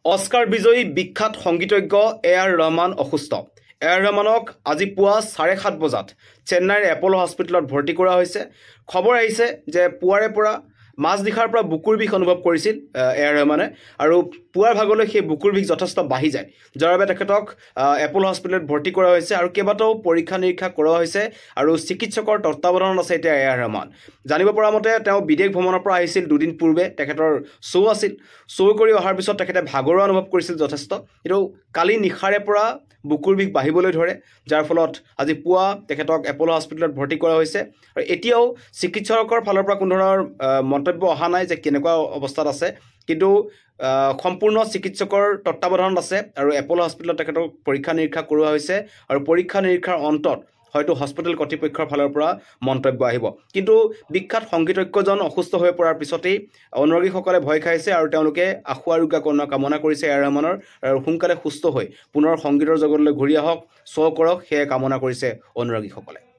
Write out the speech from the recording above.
Oscar বিজয়ী বিখ্যাত সংগীতজ্ঞ এ.আৰ. ৰহমান অসুস্থ। এ.আৰ. ৰহমানক আজি পুৱা 7:30 বজাত চেন্নাইৰ এপল' হস্পিটেলত ভৰ্তি কৰা হৈছে। খবৰ আহিছে যে পুৱাৰে পৰা মাজনিশাৰ পৰা বুকুৰ বিষ অনুভৱ কৰিছিল এ.আৰ. ৰহমানে, আৰু পুৱাৰ ভাগলৈ সেই বুকুৰ বিষ যথেষ্ট বাঢ়ি যায়, যাৰ বাবে তেখেতক এপল' হস্পিটেলত ভৰ্তি কৰা হৈছে আৰু কেইবাটাও পৰীক্ষা নিৰীক্ষা কৰোৱা হৈছে আৰু চিকিৎসকৰ তত্বাৱধানত আছে এতিয়া এ.আৰ. ৰহমান। জানিব পৰা মতে তেওঁ বিদেশ ভ্ৰমণৰ পৰা আহিছিল দুদিন পূৰ্বে। তেখেতৰ শ্ব' আছিল। শ্ব' কৰি অহাৰ পিছত তেখেতে ভাগৰুৱা অনুভৱ কৰিছিল যথেষ্ট, কিন্তু কালি নিশাৰে পৰা বুকুৰ বিষ বাঢ়িবলৈ ধৰে, যাৰ ফলত আজি পুৱা তেখেতক এপল' হস্পিটেলত ভৰ্তি কৰা হৈছে। আৰু এতিয়াও চিকিৎসকৰ ফালৰ পৰা কোনো ধৰণৰ মন্তব্য অহা নাই যে কেনেকুৱা অৱস্থাত আছে, কিন্তু সম্পূৰ্ণ চিকিৎসকৰ তত্বাৱধানত আছে আৰু এপল' হস্পিটেলত তেখেতক পৰীক্ষা নিৰীক্ষা কৰোৱা হৈছে আৰু পৰীক্ষা নিৰীক্ষাৰ অন্তত হয়তো হস্পিটেল কৰ্তৃপক্ষৰ ফালৰ পৰা মন্তব্য আহিব। কিন্তু বিখ্যাত সংগীতজ্ঞজন অসুস্থ হৈ পৰাৰ পিছতেই অনুৰাগীসকলে ভয় খাইছে আৰু তেওঁলোকে আশু আৰোগ্য কামনা কৰিছে এ.আৰ. ৰহমানৰ, আৰু সোনকালে সুস্থ হৈ পুনৰ সংগীতৰ জগতলৈ ঘূৰি আহক, শ্ব' কৰক, সেয়ে কামনা কৰিছে অনুৰাগীসকলে।